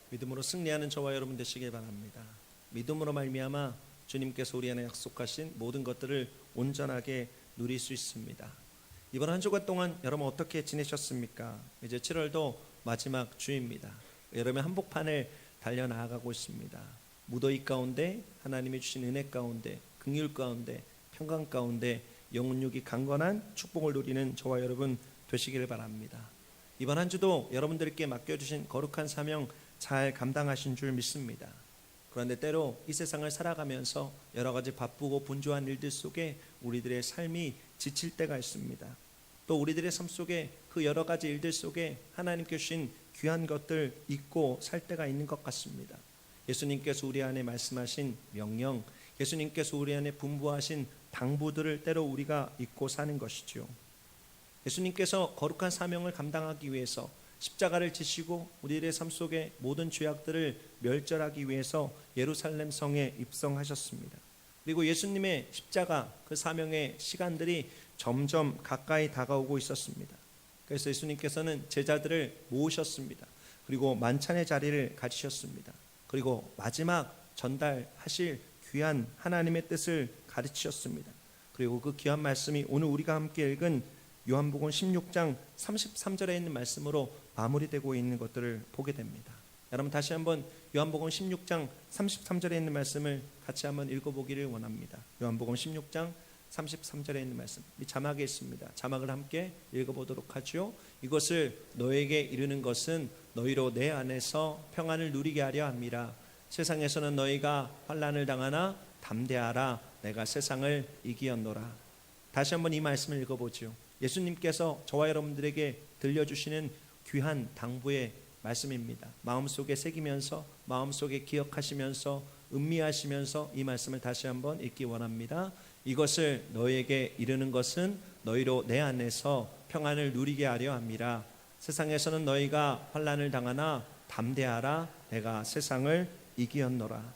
믿음으로 승리하는 저와 여러분 되시길 바랍니다. 믿음으로 말미암아 주님께서 우리 안에 약속하신 모든 것들을 온전하게 누릴 수 있습니다. 이번 한 주간 동안 여러분 어떻게 지내셨습니까? 이제 7월도 마지막 주입니다. 여러분의 한복판을 달려나가고 있습니다. 무더위 가운데 하나님이 주신 은혜 가운데 긍휼 가운데 평강 가운데 영혼육이 강건한 축복을 누리는 저와 여러분 되시기를 바랍니다. 이번 한 주도 여러분들께 맡겨주신 거룩한 사명 잘 감당하신 줄 믿습니다. 그런데 때로 이 세상을 살아가면서 여러 가지 바쁘고 분주한 일들 속에 우리들의 삶이 지칠 때가 있습니다. 또 우리들의 삶 속에 그 여러 가지 일들 속에 하나님께 주신 귀한 것들 잊고 살 때가 있는 것 같습니다. 예수님께서 우리 안에 말씀하신 명령, 예수님께서 우리 안에 분부하신 당부들을 때로 우리가 잊고 사는 것이죠. 예수님께서 거룩한 사명을 감당하기 위해서 십자가를 지시고 우리들의 삶 속에 모든 죄악들을 멸절하기 위해서 예루살렘 성에 입성하셨습니다. 그리고 예수님의 십자가 그 사명의 시간들이 점점 가까이 다가오고 있었습니다. 그래서 예수님께서는 제자들을 모으셨습니다. 그리고 만찬의 자리를 가지셨습니다. 그리고 마지막 전달하실 귀한 하나님의 뜻을 가르치셨습니다. 그리고 그 귀한 말씀이 오늘 우리가 함께 읽은 요한복음 16장 33절에 있는 말씀으로 마무리되고 있는 것들을 보게 됩니다. 여러분 다시 한번 요한복음 16장 33절에 있는 말씀을 같이 한번 읽어보기를 원합니다. 요한복음 16장 33절에 있는 말씀, 이 자막에 있습니다. 자막을 함께 읽어보도록 하죠. 이것을 너에게 이르는 것은 너희로 내 안에서 평안을 누리게 하려 함이라. 세상에서는 너희가 환난을 당하나 담대하라. 내가 세상을 이기었노라. 다시 한번 이 말씀을 읽어보죠. 예수님께서 저와 여러분들에게 들려주시는 귀한 당부의 말씀입니다. 마음속에 새기면서 마음속에 기억하시면서 음미하시면서 이 말씀을 다시 한번 읽기 원합니다. 이것을 너희에게 이르는 것은 너희로 내 안에서 평안을 누리게 하려 함이라. 세상에서는 너희가 환난을 당하나 담대하라. 내가 세상을 이기었노라.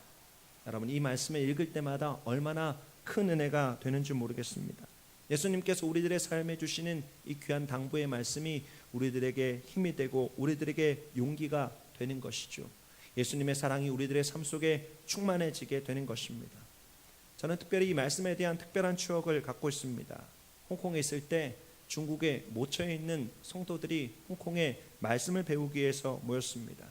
여러분 이 말씀을 읽을 때마다 얼마나 큰 은혜가 되는 줄 모르겠습니다. 예수님께서 우리들의 삶에 주시는 이 귀한 당부의 말씀이 우리들에게 힘이 되고 우리들에게 용기가 되는 것이죠. 예수님의 사랑이 우리들의 삶 속에 충만해지게 되는 것입니다. 저는 특별히 이 말씀에 대한 특별한 추억을 갖고 있습니다. 홍콩에 있을 때 중국에 모처에 있는 성도들이 홍콩에 말씀을 배우기 위해서 모였습니다.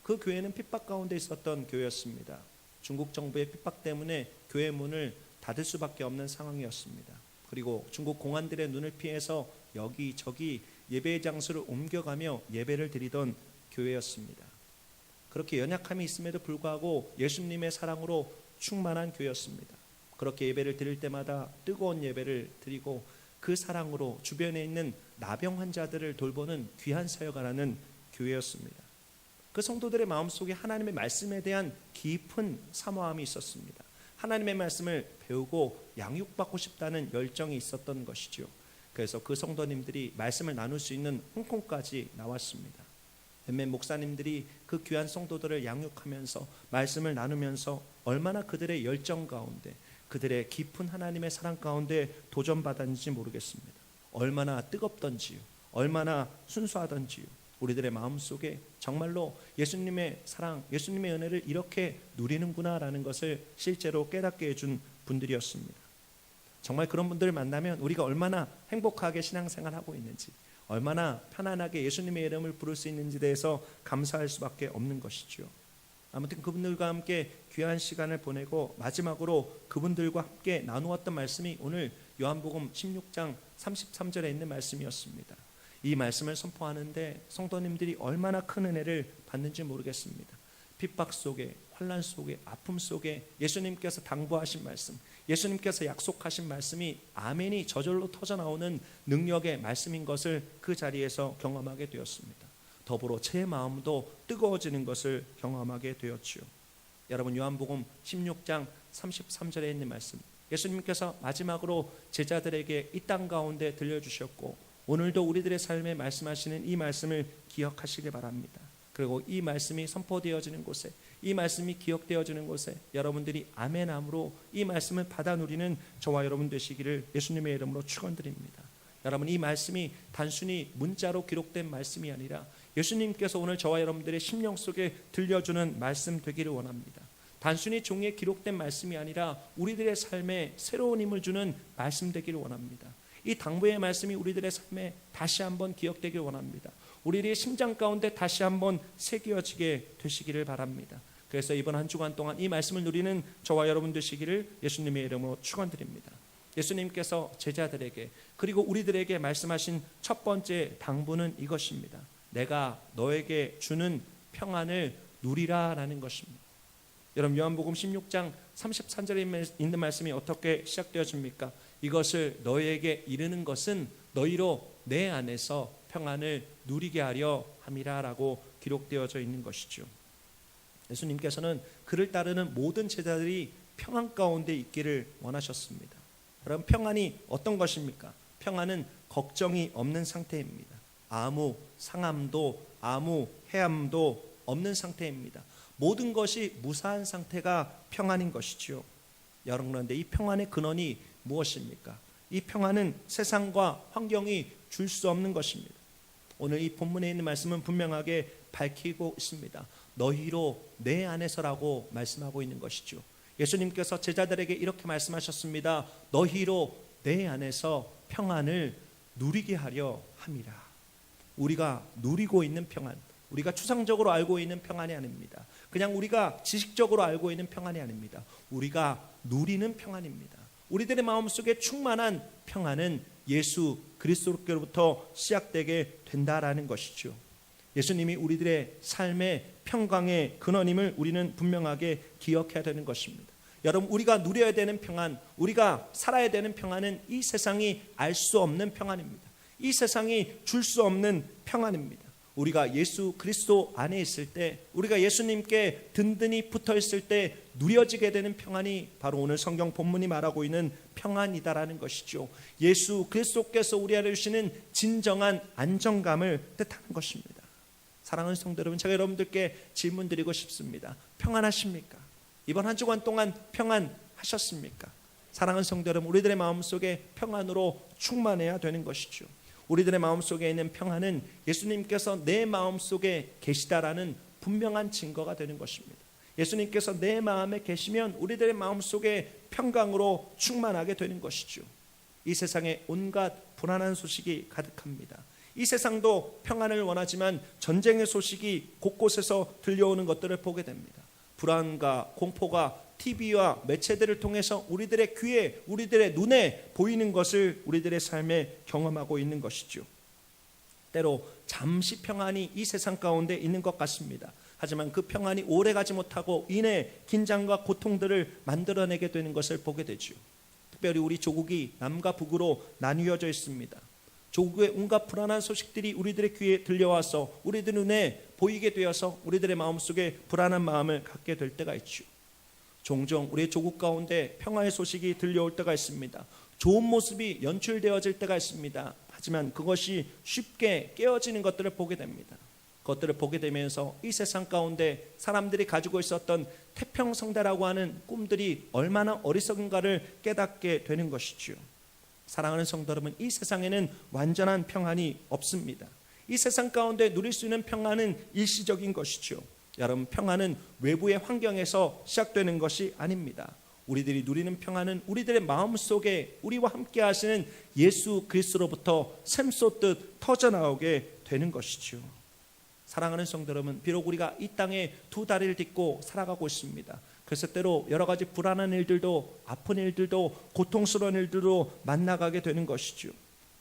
그 교회는 핍박 가운데 있었던 교회였습니다. 중국 정부의 핍박 때문에 교회 문을 닫을 수밖에 없는 상황이었습니다. 그리고 중국 공안들의 눈을 피해서 여기저기 예배의 장소를 옮겨가며 예배를 드리던 교회였습니다. 그렇게 연약함이 있음에도 불구하고 예수님의 사랑으로 충만한 교회였습니다. 그렇게 예배를 드릴 때마다 뜨거운 예배를 드리고 그 사랑으로 주변에 있는 나병 환자들을 돌보는 귀한 사역을 교회였습니다. 그 성도들의 마음속에 하나님의 말씀에 대한 깊은 사모함이 있었습니다. 하나님의 말씀을 배우고 양육받고 싶다는 열정이 있었던 것이죠. 그래서 그 성도님들이 말씀을 나눌 수 있는 홍콩까지 나왔습니다. 몇몇 목사님들이 그 귀한 성도들을 양육하면서 말씀을 나누면서 얼마나 그들의 열정 가운데 그들의 깊은 하나님의 사랑 가운데 도전받았는지 모르겠습니다. 얼마나 뜨겁던지요, 얼마나 순수하던지요. 우리들의 마음속에 정말로 예수님의 사랑, 예수님의 은혜를 이렇게 누리는구나라는 것을 실제로 깨닫게 해준 분들이었습니다. 정말 그런 분들을 만나면 우리가 얼마나 행복하게 신앙생활하고 있는지, 얼마나 편안하게 예수님의 이름을 부를 수 있는지에 대해서 감사할 수밖에 없는 것이죠. 아무튼 그분들과 함께 귀한 시간을 보내고 마지막으로 그분들과 함께 나누었던 말씀이 오늘 요한복음 16장 33절에 있는 말씀이었습니다. 이 말씀을 선포하는데 성도님들이 얼마나 큰 은혜를 받는지 모르겠습니다. 핍박 속에, 환난 속에, 아픔 속에 예수님께서 당부하신 말씀, 예수님께서 약속하신 말씀이 아멘이 저절로 터져나오는 능력의 말씀인 것을 그 자리에서 경험하게 되었습니다. 더불어 제 마음도 뜨거워지는 것을 경험하게 되었지요. 여러분 요한복음 16장 33절에 있는 말씀, 예수님께서 마지막으로 제자들에게 이 땅 가운데 들려주셨고 오늘도 우리들의 삶에 말씀하시는 이 말씀을 기억하시길 바랍니다. 그리고 이 말씀이 선포되어지는 곳에, 이 말씀이 기억되어지는 곳에 여러분들이 아멘함으로 이 말씀을 받아 누리는 저와 여러분 되시기를 예수님의 이름으로 축원드립니다. 여러분 이 말씀이 단순히 문자로 기록된 말씀이 아니라 예수님께서 오늘 저와 여러분들의 심령 속에 들려주는 말씀 되기를 원합니다. 단순히 종이에 기록된 말씀이 아니라 우리들의 삶에 새로운 힘을 주는 말씀 되기를 원합니다. 이 당부의 말씀이 우리들의 삶에 다시 한번 기억되길 원합니다. 우리들의 심장 가운데 다시 한번 새겨지게 되시기를 바랍니다. 그래서 이번 한 주간 동안 이 말씀을 누리는 저와 여러분 되시기를 예수님의 이름으로 축원드립니다. 예수님께서 제자들에게 그리고 우리들에게 말씀하신 첫 번째 당부는 이것입니다. 내가 너에게 주는 평안을 누리라라는 것입니다. 여러분 요한복음 16장 33절에 있는 말씀이 어떻게 시작되어집니까? 이것을 너희에게 이르는 것은 너희로 내 안에서 평안을 누리게 하려 함이라라고 기록되어져 있는 것이죠. 예수님께서는 그를 따르는 모든 제자들이 평안 가운데 있기를 원하셨습니다. 여러분 평안이 어떤 것입니까? 평안은 걱정이 없는 상태입니다. 아무 상함도 아무 해함도 없는 상태입니다. 모든 것이 무사한 상태가 평안인 것이죠. 여러분 그런데 이 평안의 근원이 무엇입니까? 이 평안은 세상과 환경이 줄 수 없는 것입니다. 오늘 이 본문에 있는 말씀은 분명하게 밝히고 있습니다. 너희로 내 안에서라고 말씀하고 있는 것이죠. 예수님께서 제자들에게 이렇게 말씀하셨습니다. 너희로 내 안에서 평안을 누리게 하려 함이라. 우리가 누리고 있는 평안, 우리가 추상적으로 알고 있는 평안이 아닙니다. 그냥 우리가 지식적으로 알고 있는 평안이 아닙니다. 우리가 누리는 평안입니다. 우리들의 마음속에 충만한 평안은 예수 그리스도로부터 시작되게 된다라는 것이죠. 예수님이 우리들의 삶의 평강의 근원임을 우리는 분명하게 기억해야 되는 것입니다. 여러분 우리가 누려야 되는 평안, 우리가 살아야 되는 평안은 이 세상이 알 수 없는 평안입니다. 이 세상이 줄 수 없는 평안입니다. 우리가 예수 그리스도 안에 있을 때, 우리가 예수님께 든든히 붙어 있을 때 누려지게 되는 평안이 바로 오늘 성경 본문이 말하고 있는 평안이다라는 것이죠. 예수 그리스도께서 우리 안에 주시는 진정한 안정감을 뜻하는 것입니다. 사랑하는 성도 여러분, 제가 여러분들께 질문 드리고 싶습니다. 평안하십니까? 이번 한 주간 동안 평안하셨습니까? 사랑하는 성도 여러분, 우리들의 마음속에 평안으로 충만해야 되는 것이죠. 우리들의 마음속에 있는 평안은 예수님께서 내 마음속에 계시다라는 분명한 증거가 되는 것입니다. 예수님께서 내 마음에 계시면 우리들의 마음속에 평강으로 충만하게 되는 것이죠. 이 세상에 온갖 불안한 소식이 가득합니다. 이 세상도 평안을 원하지만 전쟁의 소식이 곳곳에서 들려오는 것들을 보게 됩니다. 불안과 공포가 TV와 매체들을 통해서 우리들의 귀에, 우리들의 눈에 보이는 것을 우리들의 삶에 경험하고 있는 것이죠. 때로 잠시 평안이 이 세상 가운데 있는 것 같습니다. 하지만 그 평안이 오래가지 못하고 이내 긴장과 고통들을 만들어내게 되는 것을 보게 되죠. 특별히 우리 조국이 남과 북으로 나뉘어져 있습니다. 조국의 온갖 불안한 소식들이 우리들의 귀에 들려와서 우리들 눈에 보이게 되어서 우리들의 마음속에 불안한 마음을 갖게 될 때가 있죠. 종종 우리의 조국 가운데 평화의 소식이 들려올 때가 있습니다. 좋은 모습이 연출되어질 때가 있습니다. 하지만 그것이 쉽게 깨어지는 것들을 보게 됩니다. 그것들을 보게 되면서 이 세상 가운데 사람들이 가지고 있었던 태평성대라고 하는 꿈들이 얼마나 어리석은가를 깨닫게 되는 것이죠. 사랑하는 성도 여러분, 이 세상에는 완전한 평안이 없습니다. 이 세상 가운데 누릴 수 있는 평안은 일시적인 것이죠. 여러분, 평안은 외부의 환경에서 시작되는 것이 아닙니다. 우리들이 누리는 평안은 우리들의 마음속에 우리와 함께 하시는 예수 그리스도로부터 샘솟듯 터져나오게 되는 것이죠. 사랑하는 성도 여러분, 비록 우리가 이 땅에 두 다리를 딛고 살아가고 있습니다. 그래서 때로 여러 가지 불안한 일들도, 아픈 일들도, 고통스러운 일들도 만나가게 되는 것이죠.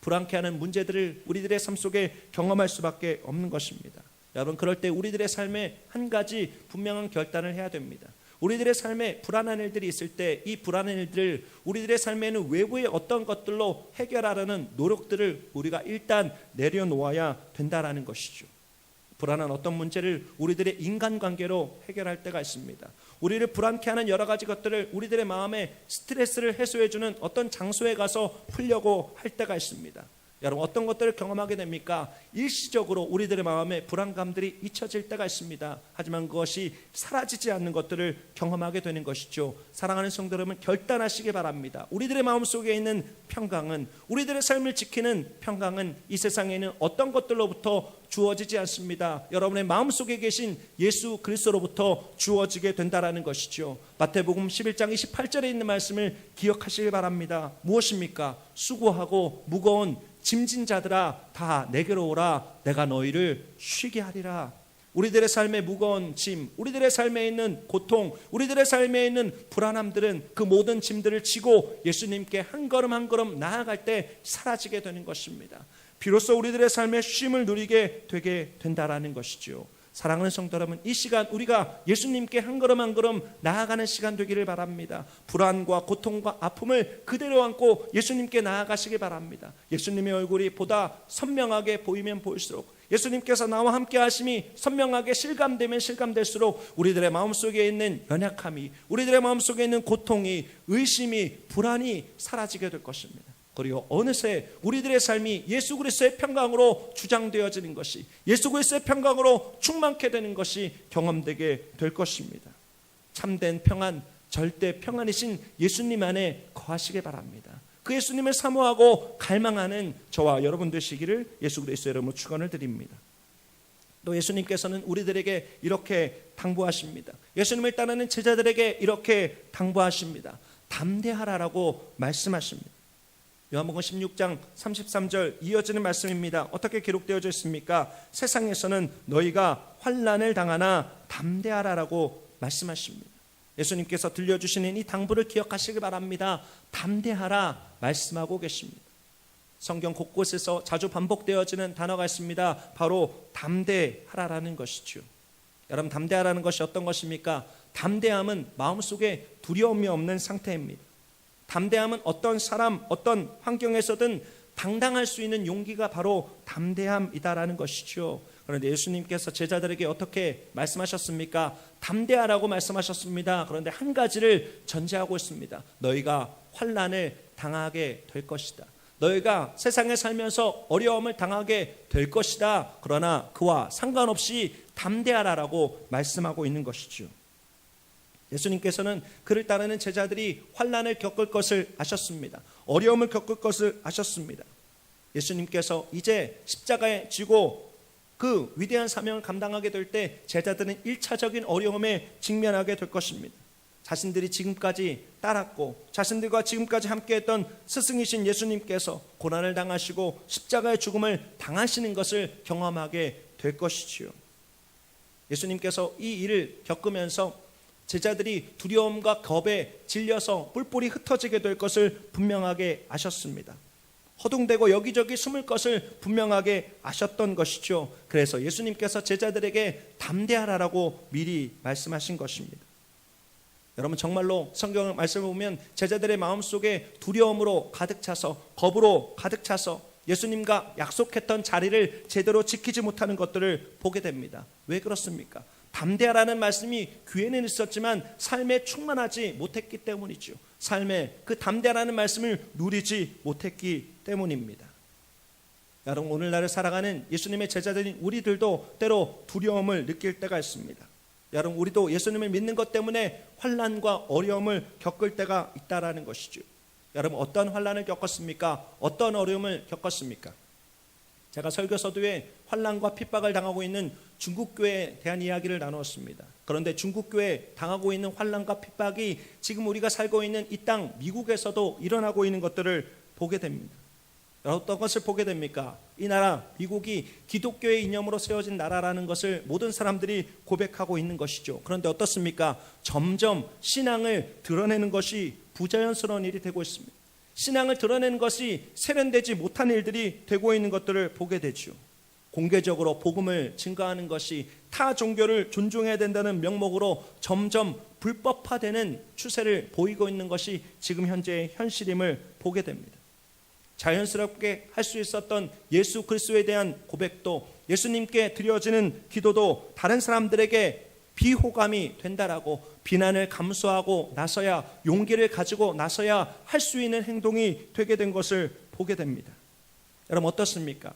불안케 하는 문제들을 우리들의 삶 속에 경험할 수밖에 없는 것입니다. 여러분, 그럴 때 우리들의 삶에 한 가지 분명한 결단을 해야 됩니다. 우리들의 삶에 불안한 일들이 있을 때 이 불안한 일들을 우리들의 삶에는 외부의 어떤 것들로 해결하려는 노력들을 우리가 일단 내려놓아야 된다라는 것이죠. 불안한 어떤 문제를 우리들의 인간관계로 해결할 때가 있습니다. 우리를 불안케 하는 여러 가지 것들을 우리들의 마음에 스트레스를 해소해주는 어떤 장소에 가서 풀려고 할 때가 있습니다. 여러분 어떤 것들을 경험하게 됩니까? 일시적으로 우리들의 마음에 불안감들이 잊혀질 때가 있습니다. 하지만 그것이 사라지지 않는 것들을 경험하게 되는 것이죠. 사랑하는 성도 여러분, 결단하시기 바랍니다. 우리들의 마음속에 있는 평강은, 우리들의 삶을 지키는 평강은 이 세상에 있는 어떤 것들로부터 주어지지 않습니다. 여러분의 마음속에 계신 예수 그리스도로부터 주어지게 된다라는 것이죠. 마태복음 11장 28절에 있는 말씀을 기억하시기 바랍니다. 무엇입니까? 수고하고 무거운 짐진 자들아 다 내게로 오라. 내가 너희를 쉬게 하리라. 우리들의 삶에 무거운 짐, 우리들의 삶에 있는 고통, 우리들의 삶에 있는 불안함들은 그 모든 짐들을 지고 예수님께 한 걸음 한 걸음 나아갈 때 사라지게 되는 것입니다. 비로소 우리들의 삶에 쉼을 누리게 되게 된다라는 것이죠. 사랑하는 성도 여러분, 이 시간 우리가 예수님께 한 걸음 한 걸음 나아가는 시간 되기를 바랍니다. 불안과 고통과 아픔을 그대로 안고 예수님께 나아가시기 바랍니다. 예수님의 얼굴이 보다 선명하게 보이면 보일수록, 예수님께서 나와 함께 하심이 선명하게 실감되면 실감될수록 우리들의 마음속에 있는 연약함이, 우리들의 마음속에 있는 고통이, 의심이, 불안이 사라지게 될 것입니다. 그리고 어느새 우리들의 삶이 예수 그리스도의 평강으로 주장되어지는 것이, 예수 그리스도의 평강으로 충만케 되는 것이 경험되게 될 것입니다. 참된 평안, 절대 평안이신 예수님 안에 거하시기 바랍니다. 그 예수님을 사모하고 갈망하는 저와 여러분 되시기를 예수 그리스도의 이름으로 축원을 드립니다. 또 예수님께서는 우리들에게 이렇게 당부하십니다. 예수님을 따르는 제자들에게 이렇게 당부하십니다. 담대하라라고 말씀하십니다. 요한복음 16장 33절 이어지는 말씀입니다. 어떻게 기록되어져 있습니까? 세상에서는 너희가 환난을 당하나 담대하라라고 말씀하십니다. 예수님께서 들려주시는 이 당부를 기억하시기 바랍니다. 담대하라 말씀하고 계십니다. 성경 곳곳에서 자주 반복되어지는 단어가 있습니다. 바로 담대하라라는 것이죠. 여러분, 담대하라는 것이 어떤 것입니까? 담대함은 마음속에 두려움이 없는 상태입니다. 담대함은 어떤 사람, 어떤 환경에서든 당당할 수 있는 용기가 바로 담대함이다라는 것이죠. 그런데 예수님께서 제자들에게 어떻게 말씀하셨습니까? 담대하라고 말씀하셨습니다. 그런데 한 가지를 전제하고 있습니다. 너희가 환난을 당하게 될 것이다. 너희가 세상에 살면서 어려움을 당하게 될 것이다. 그러나 그와 상관없이 담대하라라고 말씀하고 있는 것이죠. 예수님께서는 그를 따르는 제자들이 환난을 겪을 것을 아셨습니다. 어려움을 겪을 것을 아셨습니다. 예수님께서 이제 십자가에 지고 그 위대한 사명을 감당하게 될 때 제자들은 1차적인 어려움에 직면하게 될 것입니다. 자신들이 지금까지 따랐고 자신들과 지금까지 함께했던 스승이신 예수님께서 고난을 당하시고 십자가의 죽음을 당하시는 것을 경험하게 될 것이지요. 예수님께서 이 일을 겪으면서 제자들이 두려움과 겁에 질려서 뿔뿔이 흩어지게 될 것을 분명하게 아셨습니다. 허둥대고 여기저기 숨을 것을 분명하게 아셨던 것이죠. 그래서 예수님께서 제자들에게 담대하라라고 미리 말씀하신 것입니다. 여러분, 정말로 성경 말씀을 보면 제자들의 마음속에 두려움으로 가득 차서, 겁으로 가득 차서 예수님과 약속했던 자리를 제대로 지키지 못하는 것들을 보게 됩니다. 왜 그렇습니까? 담대하라는 말씀이 귀에는 있었지만 삶에 충만하지 못했기 때문이죠. 삶에 그 담대하라는 말씀을 누리지 못했기 때문입니다. 여러분, 오늘날을 살아가는 예수님의 제자들인 우리들도 때로 두려움을 느낄 때가 있습니다. 여러분, 우리도 예수님을 믿는 것 때문에 환난과 어려움을 겪을 때가 있다라는 것이죠. 여러분, 어떤 환난을 겪었습니까? 어떤 어려움을 겪었습니까? 제가 설교 서두에 환난과 핍박을 당하고 있는 중국교회에 대한 이야기를 나누었습니다. 그런데 중국교회에 당하고 있는 환난과 핍박이 지금 우리가 살고 있는 이 땅 미국에서도 일어나고 있는 것들을 보게 됩니다. 어떤 것을 보게 됩니까? 이 나라 미국이 기독교의 이념으로 세워진 나라라는 것을 모든 사람들이 고백하고 있는 것이죠. 그런데 어떻습니까? 점점 신앙을 드러내는 것이 부자연스러운 일이 되고 있습니다. 신앙을 드러내는 것이 세련되지 못한 일들이 되고 있는 것들을 보게 되죠. 공개적으로 복음을 증거하는 것이 타 종교를 존중해야 된다는 명목으로 점점 불법화되는 추세를 보이고 있는 것이 지금 현재의 현실임을 보게 됩니다. 자연스럽게 할 수 있었던 예수 그리스도에 대한 고백도, 예수님께 드려지는 기도도 다른 사람들에게 비호감이 된다라고 비난을 감수하고 나서야, 용기를 가지고 나서야 할 수 있는 행동이 되게 된 것을 보게 됩니다. 여러분 어떻습니까?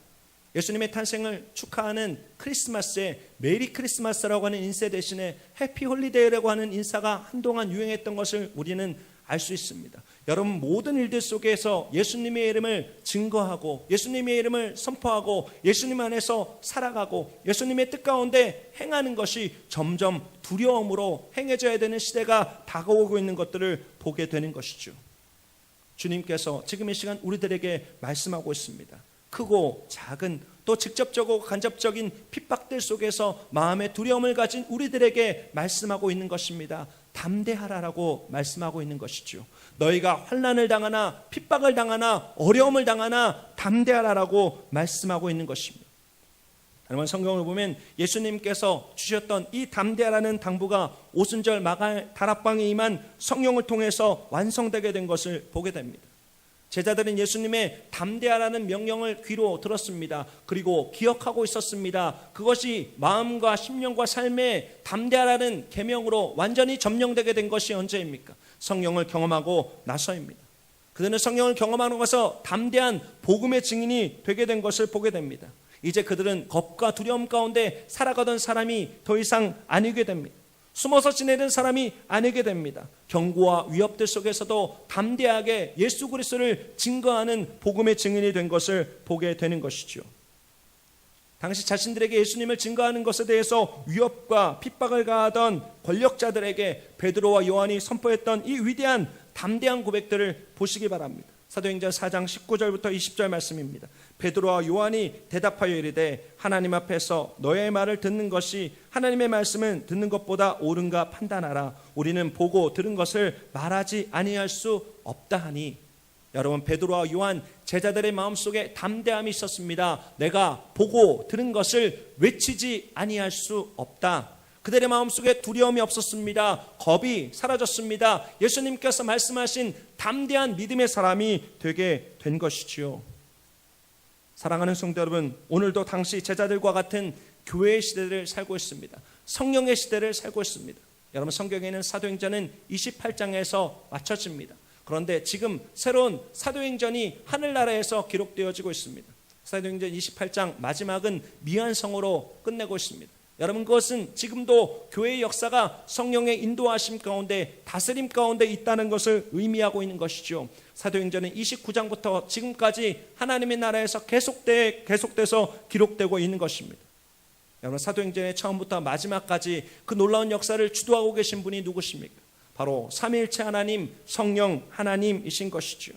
예수님의 탄생을 축하하는 크리스마스에 메리 크리스마스라고 하는 인사 대신에 해피 홀리데이라고 하는 인사가 한동안 유행했던 것을 우리는 알 수 있습니다. 여러분 모든 일들 속에서 예수님의 이름을 증거하고 예수님의 이름을 선포하고 예수님 안에서 살아가고 예수님의 뜻 가운데 행하는 것이 점점 두려움으로 행해져야 되는 시대가 다가오고 있는 것들을 보게 되는 것이죠. 주님께서 지금 이 시간 우리들에게 말씀하고 있습니다. 크고 작은 또 직접적이고 간접적인 핍박들 속에서 마음의 두려움을 가진 우리들에게 말씀하고 있는 것입니다. 담대하라라고 말씀하고 있는 것이죠. 너희가 환난을 당하나 핍박을 당하나 어려움을 당하나 담대하라라고 말씀하고 있는 것입니다. 여러분 성경을 보면 예수님께서 주셨던 이 담대하라는 당부가 오순절 마갈 다락방에 임한 성령을 통해서 완성되게 된 것을 보게 됩니다. 제자들은 예수님의 담대하라는 명령을 귀로 들었습니다. 그리고 기억하고 있었습니다. 그것이 마음과 심령과 삶에 담대하라는 계명으로 완전히 점령되게 된 것이 언제입니까? 성령을 경험하고 나서입니다. 그들은 성령을 경험하는 것에서 담대한 복음의 증인이 되게 된 것을 보게 됩니다. 이제 그들은 겁과 두려움 가운데 살아가던 사람이 더 이상 아니게 됩니다. 숨어서 지내는 사람이 아니게 됩니다. 경고와 위협들 속에서도 담대하게 예수 그리스도를 증거하는 복음의 증인이 된 것을 보게 되는 것이죠. 당시 자신들에게 예수님을 증거하는 것에 대해서 위협과 핍박을 가하던 권력자들에게 베드로와 요한이 선포했던 이 위대한 담대한 고백들을 보시기 바랍니다. 사도행전 4장 19절부터 20절 말씀입니다. 베드로와 요한이 대답하여 이르되 하나님 앞에서 너의 말을 듣는 것이 하나님의 말씀은 듣는 것보다 옳은가 판단하라. 우리는 보고 들은 것을 말하지 아니할 수 없다 하니. 여러분 베드로와 요한 제자들의 마음속에 담대함이 있었습니다. 내가 보고 들은 것을 외치지 아니할 수 없다. 그들의 마음속에 두려움이 없었습니다. 겁이 사라졌습니다. 예수님께서 말씀하신 담대한 믿음의 사람이 되게 된 것이지요. 사랑하는 성도 여러분, 오늘도 당시 제자들과 같은 교회의 시대를 살고 있습니다. 성령의 시대를 살고 있습니다. 여러분 성경에는 사도행전은 28장에서 마쳐집니다. 그런데 지금 새로운 사도행전이 하늘나라에서 기록되어지고 있습니다. 사도행전 28장 마지막은 미안성으로 끝내고 있습니다. 여러분 그것은 지금도 교회의 역사가 성령의 인도하심 가운데 다스림 가운데 있다는 것을 의미하고 있는 것이죠. 사도행전은 29장부터 지금까지 하나님의 나라에서 계속돼서 기록되고 있는 것입니다. 여러분 사도행전의 처음부터 마지막까지 그 놀라운 역사를 주도하고 계신 분이 누구십니까? 바로 삼위일체 하나님 성령 하나님이신 것이죠.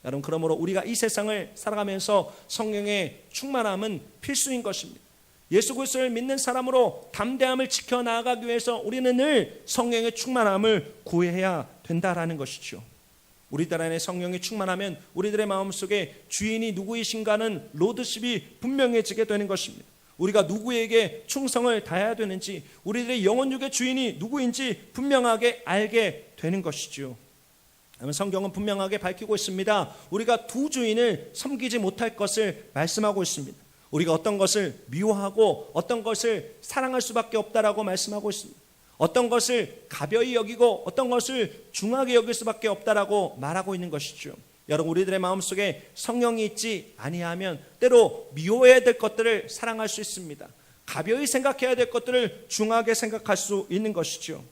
여러분 그러므로 우리가 이 세상을 살아가면서 성령의 충만함은 필수인 것입니다. 예수 그리스도를 믿는 사람으로 담대함을 지켜나가기 위해서 우리는 늘 성령의 충만함을 구해야 된다라는 것이죠. 우리들 안에 성령이 충만하면 우리들의 마음속에 주인이 누구이신가는 로드십이 분명해지게 되는 것입니다. 우리가 누구에게 충성을 다해야 되는지 우리들의 영혼육의 주인이 누구인지 분명하게 알게 되는 것이죠. 성경은 분명하게 밝히고 있습니다. 우리가 두 주인을 섬기지 못할 것을 말씀하고 있습니다. 우리가 어떤 것을 미워하고 어떤 것을 사랑할 수밖에 없다라고 말씀하고 있습니다. 어떤 것을 가벼이 여기고 어떤 것을 중하게 여길 수밖에 없다라고 말하고 있는 것이죠. 여러분 우리들의 마음속에 성령이 있지 아니하면 때로 미워해야 될 것들을 사랑할 수 있습니다. 가벼이 생각해야 될 것들을 중하게 생각할 수 있는 것이죠.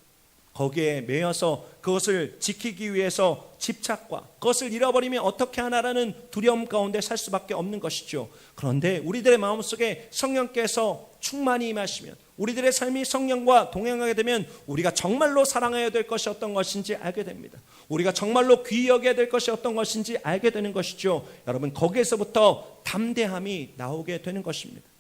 거기에 매여서 그것을 지키기 위해서 집착과 그것을 잃어버리면 어떻게 하나라는 두려움 가운데 살 수밖에 없는 것이죠. 그런데 우리들의 마음속에 성령께서 충만히 임하시면 우리들의 삶이 성령과 동행하게 되면 우리가 정말로 사랑해야 될 것이 어떤 것인지 알게 됩니다. 우리가 정말로 귀히 여겨야 될 것이 어떤 것인지 알게 되는 것이죠. 여러분 거기에서부터 담대함이 나오게 되는 것입니다.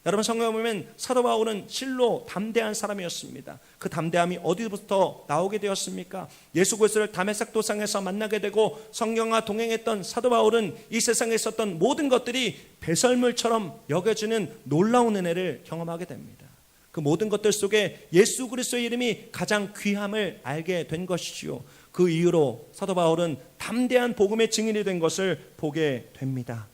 여러분 성경을 보면 사도 바울은 실로 담대한 사람이었습니다. 그 담대함이 어디부터 나오게 되었습니까? 예수 그리스도를 다메섹 도상에서 만나게 되고 성령과 동행했던 사도 바울은 이 세상에 있었던 모든 것들이 배설물처럼 여겨지는 놀라운 은혜를 경험하게 됩니다. 그 모든 것들 속에 예수 그리스도의 이름이 가장 귀함을 알게 된 것이지요. 그 이후로 사도 바울은 담대한 복음의 증인이 된 것을 보게 됩니다.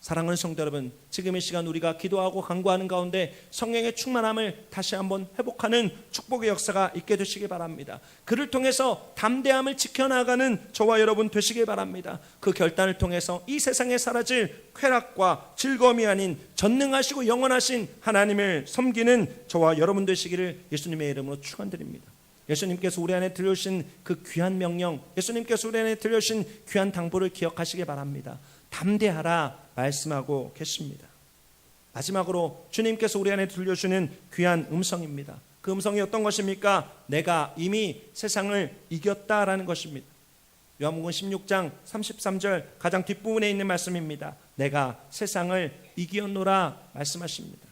사랑하는 성도 여러분, 지금 이 시간 우리가 기도하고 간구하는 가운데 성령의 충만함을 다시 한번 회복하는 축복의 역사가 있게 되시기 바랍니다. 그를 통해서 담대함을 지켜나가는 저와 여러분 되시길 바랍니다. 그 결단을 통해서 이 세상에 사라질 쾌락과 즐거움이 아닌 전능하시고 영원하신 하나님을 섬기는 저와 여러분 되시기를 예수님의 이름으로 축원드립니다. 예수님께서 우리 안에 들려주신 그 귀한 명령, 예수님께서 우리 안에 들려주신 귀한 당부를 기억하시기 바랍니다. 담대하라 말씀하고 계십니다. 마지막으로 주님께서 우리 안에 들려주는 귀한 음성입니다. 그 음성이 어떤 것입니까? 내가 이미 세상을 이겼다라는 것입니다. 요한복음 16장 33절 가장 뒷부분에 있는 말씀입니다. 내가 세상을 이기었노라 말씀하십니다.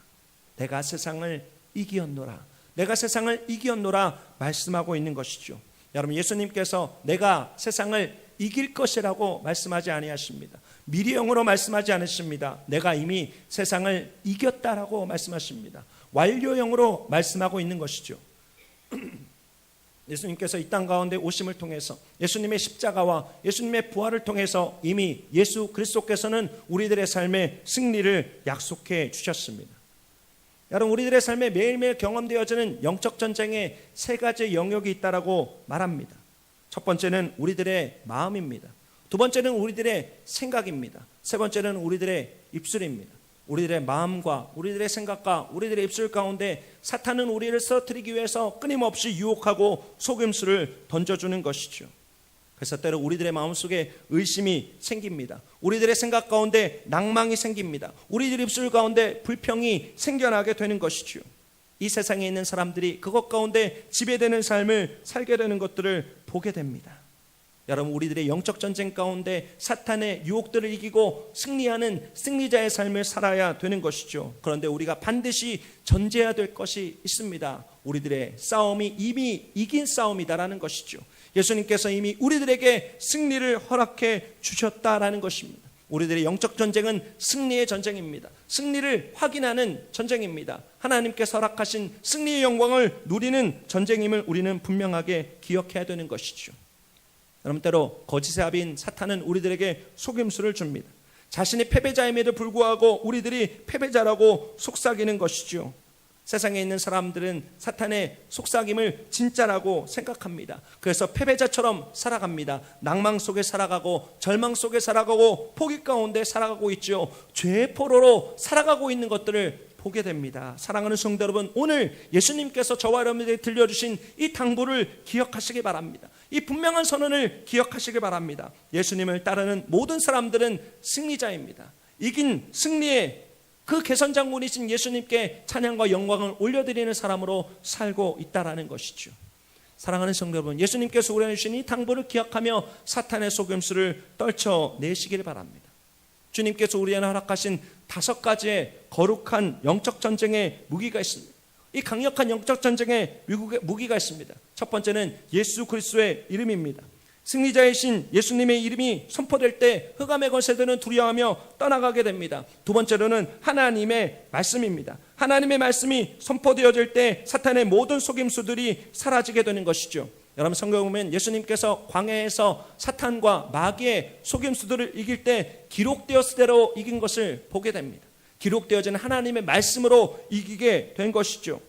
내가 세상을 이기었노라, 내가 세상을 이기었노라 말씀하고 있는 것이죠. 여러분, 예수님께서 내가 세상을 이길 것이라고 말씀하지 아니하십니다. 미래형으로 말씀하지 않으십니다. 내가 이미 세상을 이겼다라고 말씀하십니다. 완료형으로 말씀하고 있는 것이죠. 예수님께서 이 땅 가운데 오심을 통해서 예수님의 십자가와 예수님의 부활을 통해서 이미 예수 그리스도께서는 우리들의 삶의 승리를 약속해 주셨습니다. 여러분, 우리들의 삶에 매일매일 경험되어지는 영적 전쟁에 세 가지 영역이 있다라고 말합니다. 첫 번째는 우리들의 마음입니다. 두 번째는 우리들의 생각입니다. 세 번째는 우리들의 입술입니다. 우리들의 마음과 우리들의 생각과 우리들의 입술 가운데 사탄은 우리를 쓰러뜨리기 위해서 끊임없이 유혹하고 속임수를 던져주는 것이죠. 그래서 때로 우리들의 마음속에 의심이 생깁니다. 우리들의 생각 가운데 낭망이 생깁니다. 우리들 입술 가운데 불평이 생겨나게 되는 것이죠. 이 세상에 있는 사람들이 그것 가운데 지배되는 삶을 살게 되는 것들을 보게 됩니다. 여러분, 우리들의 영적 전쟁 가운데 사탄의 유혹들을 이기고 승리하는 승리자의 삶을 살아야 되는 것이죠. 그런데 우리가 반드시 전제해야 될 것이 있습니다. 우리들의 싸움이 이미 이긴 싸움이다라는 것이죠. 예수님께서 이미 우리들에게 승리를 허락해 주셨다라는 것입니다. 우리들의 영적 전쟁은 승리의 전쟁입니다. 승리를 확인하는 전쟁입니다. 하나님께서 허락하신 승리의 영광을 누리는 전쟁임을 우리는 분명하게 기억해야 되는 것이죠. 여러분, 때로 거짓의 아비인 사탄은 우리들에게 속임수를 줍니다. 자신이 패배자임에도 불구하고 우리들이 패배자라고 속삭이는 것이죠. 세상에 있는 사람들은 사탄의 속삭임을 진짜라고 생각합니다. 그래서 패배자처럼 살아갑니다. 낭망 속에 살아가고 절망 속에 살아가고 포기 가운데 살아가고 있죠. 죄의 포로로 살아가고 있는 것들을 보게 됩니다. 사랑하는 성도 여러분, 오늘 예수님께서 저와 여러분들에게 들려주신 이 당부를 기억하시기 바랍니다. 이 분명한 선언을 기억하시기 바랍니다. 예수님을 따르는 모든 사람들은 승리자입니다. 이긴 승리의 그 개선장군이신 예수님께 찬양과 영광을 올려드리는 사람으로 살고 있다라는 것이죠. 사랑하는 성도 여러분, 예수님께서 우리에게 주신 이 당부를 기억하며 사탄의 속임수를 떨쳐내시길 바랍니다. 주님께서 우리에게 허락하신 5가지의 거룩한 영적 전쟁의 무기가 있습니다. 이 강력한 영적 전쟁의 무기가 있습니다. 첫 번째는 예수 그리스도의 이름입니다. 승리자이신 예수님의 이름이 선포될 때 흑암의 권세들은 두려워하며 떠나가게 됩니다. 두 번째로는 하나님의 말씀입니다. 하나님의 말씀이 선포되어질 때 사탄의 모든 속임수들이 사라지게 되는 것이죠. 여러분, 성경에 보면 예수님께서 광야에서 사탄과 마귀의 속임수들을 이길 때 기록되었을 대로 이긴 것을 보게 됩니다. 기록되어진 하나님의 말씀으로 이기게 된 것이죠.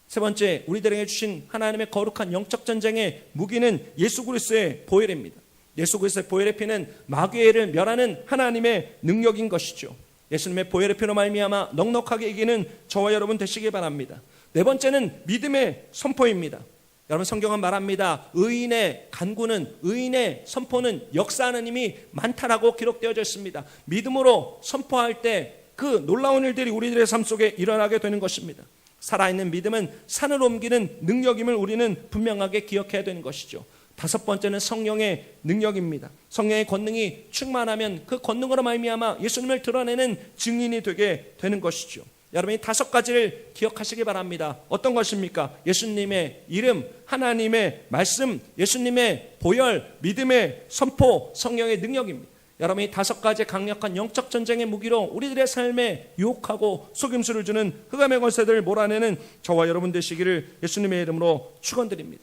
세 번째, 우리들에게 주신 하나님의 거룩한 영적 전쟁의 무기는 예수 그리스도의 보혈입니다. 예수 그리스도의 보혈의 피는 마귀를 멸하는 하나님의 능력인 것이죠. 예수님의 보혈의 피로 말미암아 넉넉하게 이기는 저와 여러분 되시기 바랍니다. 네 번째는 믿음의 선포입니다. 여러분, 성경은 말합니다. 의인의 간구는, 의인의 선포는 역사하는 힘이 많다라고 기록되어져 있습니다. 믿음으로 선포할 때 그 놀라운 일들이 우리들의 삶 속에 일어나게 되는 것입니다. 살아있는 믿음은 산을 옮기는 능력임을 우리는 분명하게 기억해야 되는 것이죠. 5번째는 성령의 능력입니다. 성령의 권능이 충만하면 그 권능으로 말미암아 예수님을 드러내는 증인이 되게 되는 것이죠. 여러분, 이 5가지를 기억하시기 바랍니다. 어떤 것입니까? 예수님의 이름, 하나님의 말씀, 예수님의 보혈, 믿음의 선포, 성령의 능력입니다. 여러분, 이 5가지 강력한 영적 전쟁의 무기로 우리들의 삶에 유혹하고 속임수를 주는 흑암의 권세들을 몰아내는 저와 여러분 되시기를 예수님의 이름으로 축원드립니다.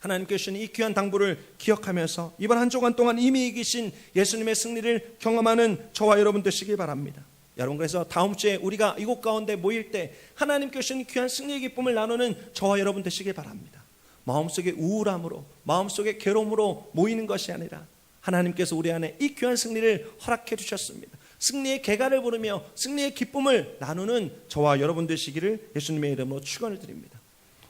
하나님께 주신 이 귀한 당부를 기억하면서 이번 한 주간 동안 이미 이기신 예수님의 승리를 경험하는 저와 여러분 되시길 바랍니다. 여러분, 그래서 다음 주에 우리가 이곳 가운데 모일 때 하나님께 주신 귀한 승리의 기쁨을 나누는 저와 여러분 되시길 바랍니다. 마음속에 우울함으로, 마음속에 괴로움으로 모이는 것이 아니라 하나님께서 우리 안에 이 귀한 승리를 허락해 주셨습니다. 승리의 개가를 부르며 승리의 기쁨을 나누는 저와 여러분 되시기를 예수님의 이름으로 축원을 드립니다.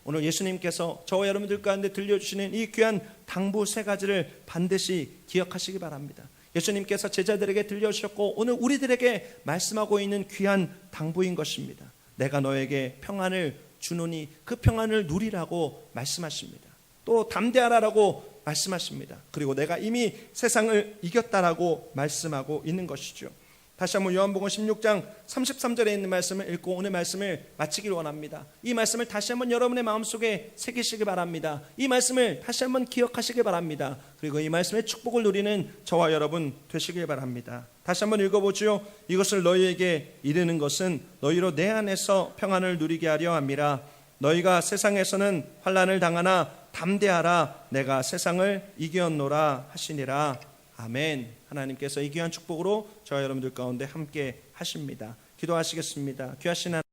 오늘 예수님께서 저와 여러분들 가운데 들려주시는 이 귀한 당부 세 가지를 반드시 기억하시기 바랍니다. 예수님께서 제자들에게 들려주셨고 오늘 우리들에게 말씀하고 있는 귀한 당부인 것입니다. 내가 너에게 평안을 주노니 그 평안을 누리라고 말씀하십니다. 또 담대하라라고 말씀하십니다. 그리고 내가 이미 세상을 이겼다라고 말씀하고 있는 것이죠. 다시 한번 요한복음 16장 33절에 있는 말씀을 읽고 오늘 말씀을 마치길 원합니다. 이 말씀을 다시 한번 여러분의 마음속에 새기시기 바랍니다. 이 말씀을 다시 한번 기억하시기 바랍니다. 그리고 이 말씀의 축복을 누리는 저와 여러분 되시길 바랍니다. 다시 한번 읽어보죠. 이것을 너희에게 이르는 것은 너희로 내 안에서 평안을 누리게 하려 함이라. 너희가 세상에서는 환난을 당하나 담대하라. 내가 세상을 이겼노라 하시니라. 아멘. 하나님께서 이 귀한 축복으로 저와 여러분들 가운데 함께 하십니다. 기도하시겠습니다. 귀하신 하나님,